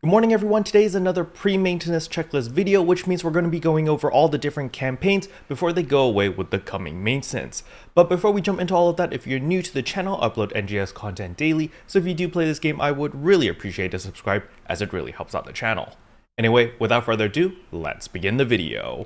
Good morning everyone, today is another pre-maintenance checklist video, which means we're going to be going over all the different campaigns before they go away with the coming maintenance. But before we jump into all of that, if you're new to the channel, I upload NGS content daily, so if you do play this game, I would really appreciate a subscribe as it really helps out the channel. Anyway, without further ado, let's begin the video.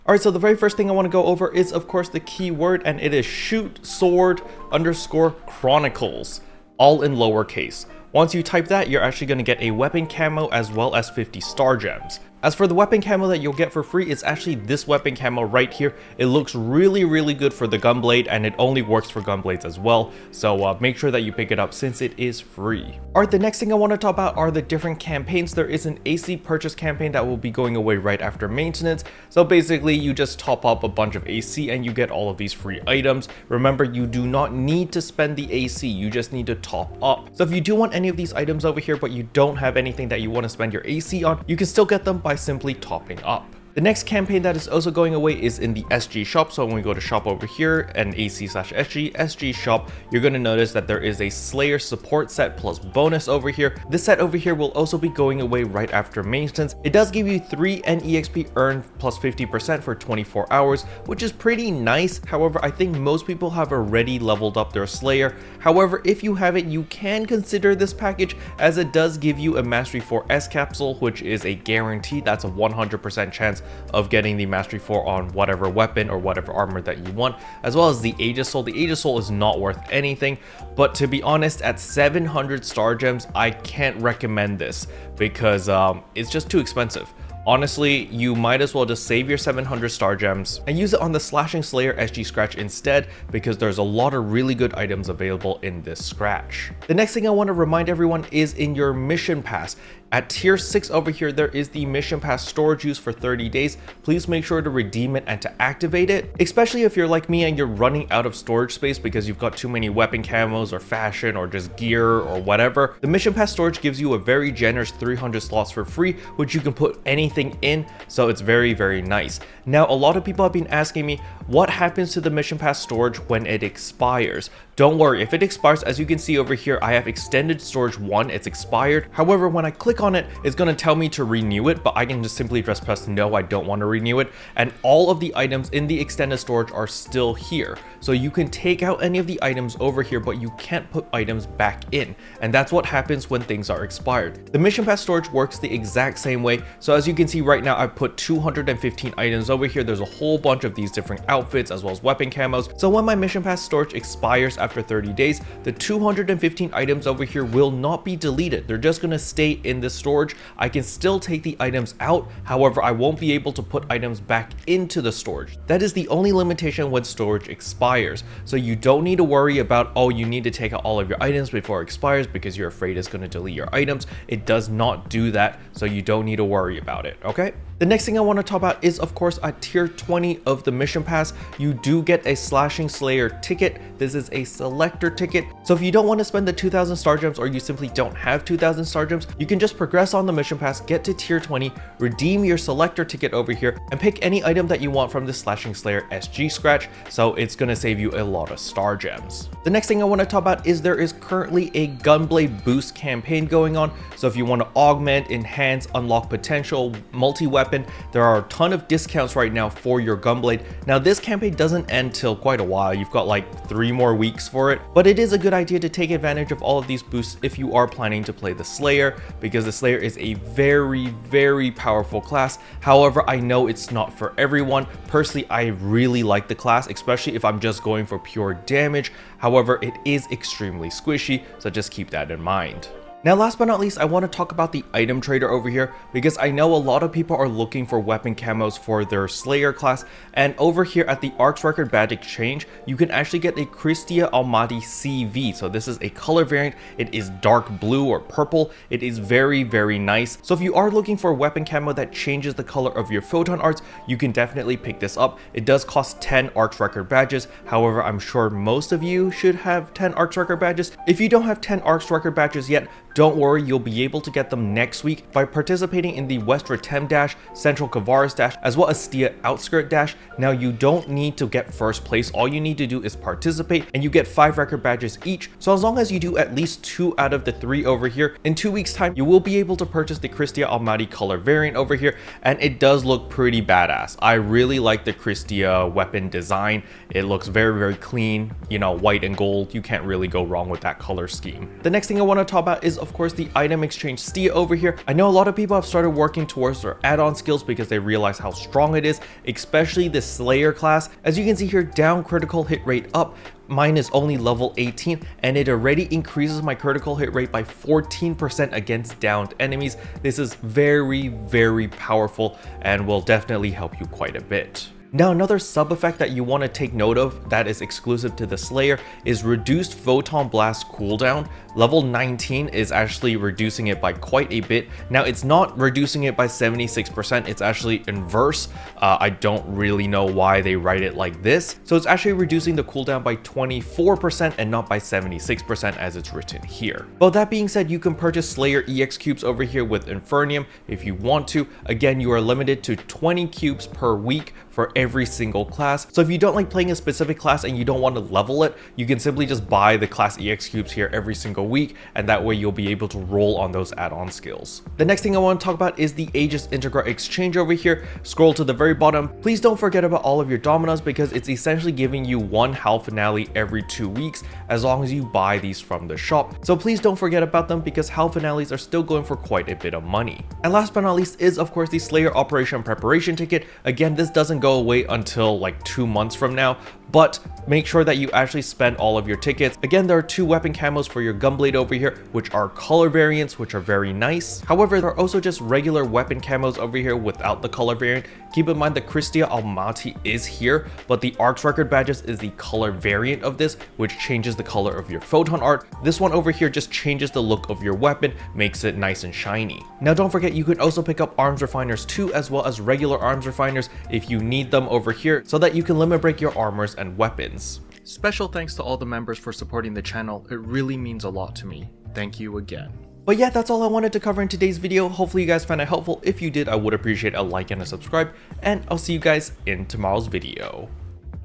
Alright, so the very first thing I want to go over is of course the keyword, and it is shoot_chronicles, all in lowercase. Once you type that, you're actually going to get a weapon camo as well as 50 star gems. As for the weapon camo that you'll get for free, it's actually this weapon camo right here. It looks really good for the Gunblade, and it only works for Gunblades as well, so make sure that you pick it up since it is free. Alright, the next thing I want to talk about are the different campaigns. There is an AC purchase campaign that will be going away right after maintenance, so basically you just top up a bunch of AC and you get all of these free items. Remember, you do not need to spend the AC, you just need to top up. So if you do want any of these items over here but you don't have anything that you want to spend your AC on, you can still get them by simply topping up. The next campaign that is also going away is in the SG shop. So when we go to shop over here and AC/SG shop, you're going to notice that there is a Slayer support set plus bonus over here. This set over here will also be going away right after maintenance. It does give you 3 NEXP earned plus 50% for 24 hours, which is pretty nice. However, I think most people have already leveled up their Slayer. However, if you haven't, you can consider this package, as it does give you a Mastery 4 S capsule, which is a guarantee. That's a 100% chance of getting the Mastery 4 on whatever weapon or whatever armor that you want, as well as the Aegis Soul. The Aegis Soul is not worth anything, but to be honest, at 700 star gems, I can't recommend this because it's just too expensive. Honestly, you might as well just save your 700 star gems and use it on the Slashing Slayer SG scratch instead, because there's a lot of really good items available in this scratch. The next thing I want to remind everyone is in your mission pass. At tier 6 over here, there is the mission pass storage use for 30 days. Please make sure to redeem it and to activate it, especially if you're like me and you're running out of storage space because you've got too many weapon camos or fashion or just gear or whatever. The mission pass storage gives you a very generous 300 slots for free, which you can put anything in, so it's very nice. Now, a lot of people have been asking me, what happens to the mission pass storage when it expires? Don't worry, if it expires, as you can see over here, I have extended storage 1, it's expired. However, when I click on it, it's going to tell me to renew it, but I can just simply press no, I don't want to renew it, and all of the items in the extended storage are still here. So you can take out any of the items over here, but you can't put items back in, and that's what happens when things are expired. The mission pass storage works the exact same way. So as you can see right now, I've put 215 items over here. There's a whole bunch of these different outfits as well as weapon camos. So when my mission pass storage expires after 30 days, the 215 items over here will not be deleted. They're just going to stay in this storage. I can still take the items out, however, I won't be able to put items back into the storage. That is the only limitation when storage expires. So you don't need to worry about, oh, you need to take out all of your items before it expires because you're afraid it's going to delete your items. It does not do that, so you don't need to worry about it, okay? The next thing I want to talk about is, of course, at tier 20 of the mission pass, you do get a Slashing Slayer ticket. This is a Selector ticket. So if you don't want to spend the 2,000 star gems, or you simply don't have 2,000 star gems, you can just progress on the mission pass, get to tier 20, redeem your Selector ticket over here, and pick any item that you want from the Slashing Slayer SG scratch. So it's going to save you a lot of star gems. The next thing I want to talk about is there is currently a Gunblade boost campaign going on. So if you want to augment, enhance, unlock potential, multi-weapon, there are a ton of discounts right now for your Gunblade. Now, this campaign doesn't end till quite a while. You've got like 3 more weeks for it, but it is a good idea to take advantage of all of these boosts if you are planning to play the Slayer, because the Slayer is a very powerful class. However, I know it's not for everyone. Personally, I really like the class, especially if I'm just going for pure damage. However, it is extremely squishy, so just keep that in mind. Now, last but not least, I want to talk about the item trader over here, because I know a lot of people are looking for weapon camos for their Slayer class, and over here at the Arks Record Badge Exchange, you can actually get a Christia Almaty CV. So this is a color variant. It is dark blue or purple. It is very nice. So if you are looking for a weapon camo that changes the color of your Photon Arts, you can definitely pick this up. It does cost 10 Arks Record badges. However, I'm sure most of you should have 10 Arks Record badges. If you don't have 10 Arks Record badges yet, Don't worry, you'll be able to get them next week by participating in the West Ratem Dash, Central Kavaris Dash, as well as Stia Outskirt Dash. Now you don't need to get first place, all you need to do is participate and you get 5 record badges each. So as long as you do at least 2 out of the 3 over here, in 2 weeks time you will be able to purchase the Christia Almaty color variant over here, and it does look pretty badass. I really like the Christia weapon design. It looks very clean, you know, white and gold. You can't really go wrong with that color scheme. The next thing I want to talk about is of course the item exchange Stia over here. I know a lot of people have started working towards their add-on skills because they realize how strong it is, especially the Slayer class. As you can see here, down critical hit rate up. Mine is only level 18 and it already increases my critical hit rate by 14% against downed enemies. This is very powerful and will definitely help you quite a bit. Now another sub effect that you want to take note of that is exclusive to the Slayer is reduced Photon Blast cooldown. Level 19 is actually reducing it by quite a bit. Now it's not reducing it by 76%, it's actually inverse. I don't really know why they write it like this. So it's actually reducing the cooldown by 24% and not by 76% as it's written here. But that being said, you can purchase Slayer EX cubes over here with Infernium if you want to. Again, you are limited to 20 cubes per week for every single class. So if you don't like playing a specific class and you don't want to level it, you can simply just buy the class EX cubes here every single week, and that way you'll be able to roll on those add-on skills. The next thing I want to talk about is the Aegis Integra exchange over here. Scroll to the very bottom. Please don't forget about all of your Dominas because it's essentially giving you 1 Halphinale every 2 weeks as long as you buy these from the shop. So please don't forget about them because Halphinales are still going for quite a bit of money. And last but not least is of course the Slayer Operation Preparation ticket. Again, this doesn't go away until like 2 months from now, but make sure that you actually spend all of your tickets. Again, there are 2 weapon camos for your Gunblade over here, which are color variants, which are very nice. However, there are also just regular weapon camos over here without the color variant. Keep in mind the Christia Almaty is here, but the Arks record badges is the color variant of this, which changes the color of your photon art. This one over here just changes the look of your weapon, makes it nice and shiny. Now don't forget, you can also pick up arms refiners too, as well as regular arms refiners if you need them over here, so that you can limit break your armors and weapons. Special thanks to all the members for supporting the channel. It really means a lot to me. Thank you again. But yeah, that's all I wanted to cover in today's video. Hopefully you guys found it helpful. If you did, I would appreciate a like and a subscribe, and I'll see you guys in tomorrow's video.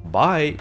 Bye!